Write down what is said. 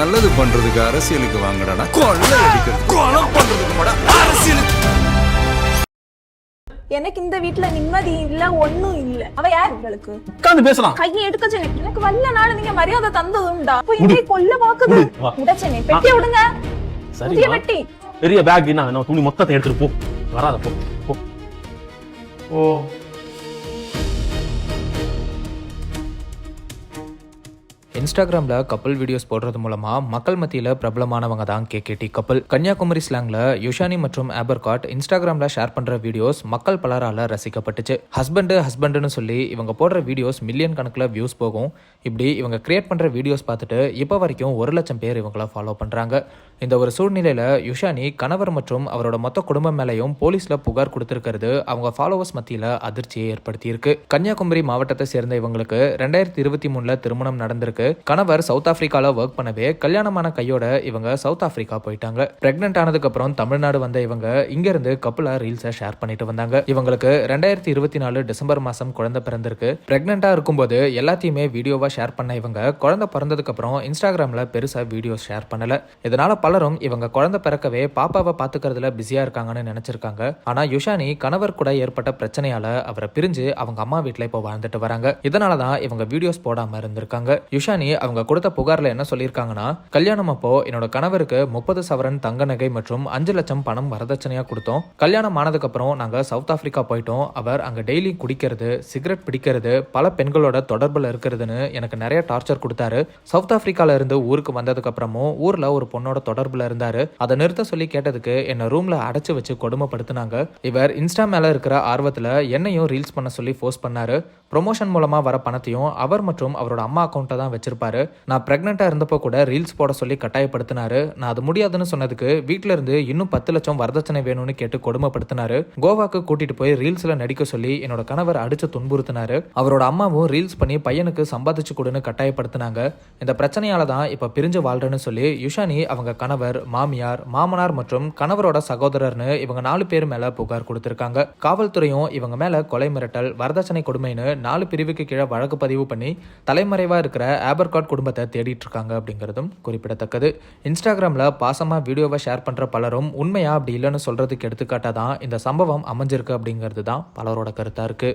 நல்லது பண்றதுக்கு அரசியலுக்கு வாங்கடா, கொள்ளை அடிக்கிறது கொலை பண்றதுக்கு கூட அரசியலுக்கு. எனக்கு இந்த வீட்டுல நிம்மதி இல்ல, ஒண்ணும் இல்ல. அவ யார் உங்களுக்கு? உட்கார்ந்து பேசலாம். கையை எடுக்க சொன்னேன். எனக்கு வல்ல நாள் நீங்க மரியாதை தந்ததுண்டா. அப்ப இதே கொல்ல பாக்குது. உடச்சனே பெட்டி விடுங்க. புதிய பெட்டி. பெரிய பேக் என்ன துணி மொத்தத்தை எடுத்துட்டு போ. வராத போ போ. ஓ இன்ஸ்டாகிராமில் கப்பல் வீடியோஸ் போடுறது மூலமாக மக்கள் மத்தியில் பிரபலமானவங்க தான் கேகேடி கப்பல். கன்னியாகுமரி ஸ்லாங்கில் யுஷானி மற்றும் ஆபர்காட் இன்ஸ்டாகிராமில் ஷேர் பண்ணுற வீடியோஸ் மக்கள் பலரால் ரசிக்கப்பட்டுச்சு. ஹஸ்பண்டுன்னு சொல்லி இவங்க போடுற வீடியோஸ் மில்லியன் கணக்கில் வியூஸ் போகும். இப்படி இவங்க கிரியேட் பண்ணுற வீடியோஸ் பார்த்துட்டு இப்போ வரைக்கும் 1,00,000 பேர் இவங்கள ஃபாலோ பண்ணுறாங்க. இந்த ஒரு சூழ்நிலையில் யுஷானி கணவர் மற்றும் அவரோட மொத்த குடும்பம் மேலேயும் போலீஸில் புகார் கொடுத்துருக்கிறது அவங்க ஃபாலோவர்ஸ் மத்தியில் அதிர்ச்சியை ஏற்படுத்தியிருக்கு. கன்னியாகுமரி மாவட்டத்தை சேர்ந்த இவங்களுக்கு 2023 திருமணம் நடந்திருக்கு. கணவர் சவுத் ஆப்பிரிக்கால ஒர்க் பண்ணவே கல்யாணமான கையோட இவங்க சவுத் ஆப்பிரிக்கா போயிட்டாங்க. பிரெக்னென்ட் ஆனதுக்கு அப்புறம் தமிழ்நாடு வந்த இவங்க இங்க இருந்து கப்பலா ரீல்ஸை ஷேர் பண்ணிட்டு வந்தாங்க. இவங்களுக்கு 2024 டிசம்பர் மாசம் குழந்தை பிறந்திருக்கு. பிரெக்னென்ட்டா இருக்கும்போது எல்லாத்தையுமே வீடியோவா ஷேர் பண்ண இவங்க குழந்தை பிறந்ததுக்கு அப்புறம் இன்ஸ்டாகிராம்ல பெருசா வீடியோ ஷேர் பண்ணல. இதனால பலரும் இவங்க குழந்தை பிறக்கவே பாப்பாவை பாத்துக்கிறதுல பிஸியா இருக்காங்கன்னு நினைச்சிருக்காங்க. ஆனா யுஷானி கணவர் கூட ஏற்பட்ட பிரச்சனையால அவரை பிரிஞ்சு அவங்க அம்மா வீட்டுல இப்போ வாழ்ந்துட்டு வராங்க. இதனாலதான் இவங்க வீடியோஸ் போடாம இருந்திருக்காங்க. யுஷானி அவங்க கொடுத்த புகார்ல என்ன சொல்லியிருக்காங்கன்னா, கல்யாணம் அப்போ என்னோட கணவருக்கு 30 சவரன் தங்க நகை மற்றும் 5 லட்சம் பணம் வரதட்சணையா கொடுத்தோம். கல்யாணம் ஆனதுக்கு அப்புறம் நாங்க சவுத் ஆப்பிரிக்கா போயிட்டோம். அவர் அங்க டெய்லி குடிக்கிறது, சிகரெட் பிடிக்கிறது, பல பெண்களோட தொடர்புல இருக்கிறதுன்னு எனக்கு நிறைய டார்ச்சர் கொடுத்தாரு. சவுத் ஆப்பிரிக்கால இருந்து ஊருக்கு வந்ததுக்கு அப்புறமும் ஊர்ல ஒரு பொண்ணோட தொடர்புல இருந்தாரு. அதை நிறுத்த சொல்லி கேட்டதுக்கு என்ன ரூம்ல அடைச்சு வச்சு கொடுமைப்படுத்தினாங்க. இவர் இன்ஸ்டா மேல இருக்கிற ஆர்வத்துல என்னையும் ரீல்ஸ் பண்ண சொல்லி ஃபோர்ஸ் பண்ணாரு. ப்ரொமோஷன் மூலமா வர பணத்தையும் அவர் மற்றும் அவரோட அம்மா அக்கௌண்ட்டை தான் வச்சிருப்பாரு. நான் பிரெக்னெண்டா இருந்தப்போ கூட ரீல்ஸ் போட சொல்லி கட்டாயப்படுத்தினாரு. நான் அது முடியாதுன்னு சொன்னதுக்கு வீட்டுல இருந்து இன்னும் 10 லட்சம் வரதட்சணை வேணும்னு கேட்டு கொடுமைப்படுத்தினாரு. கோவாக்கு கூட்டிட்டு போய் ரீல்ஸ்ல நடிக்க சொல்லி என்னோட கணவர் அடிச்சு துன்புறுத்தினாரு. அவரோட அம்மாவும் ரீல்ஸ் பண்ணி பையனுக்கு சம்பாதிச்சு கொடுன்னு கட்டாயப்படுத்தினாங்க. இந்த பிரச்சனையால தான் இப்ப பிரிஞ்சு வாழ்றேன்னு சொல்லி யுஷானி அவங்க கணவர், மாமியார், மாமனார் மற்றும் கணவரோட சகோதரர்னு இவங்க 4 பேர் மேல புகார் கொடுத்திருக்காங்க. காவல்துறையும் இவங்க மேல கொலை மிரட்டல், வரதட்சணை கொடுமைன்னு 4 பிரிவுக்கு கீழே வழக்கு பதிவு பண்ணி தலைமறைவா இருக்கிற ஆபர்காட் குடும்பத்தை தேடிட்டு இருக்காங்க அப்படிங்கிறதும் குறிப்பிடத்தக்கது. இன்ஸ்டாகிராம்ல பாசமா வீடியோவை ஷேர் பண்ற பலரும் உண்மையா அப்படி இல்லைன்னு சொல்றதுக்கு எடுத்துக்காட்டாதான் இந்த சம்பவம் அமைஞ்சிருக்கு அப்படிங்கிறது தான் பலரோட கருத்தா இருக்கு.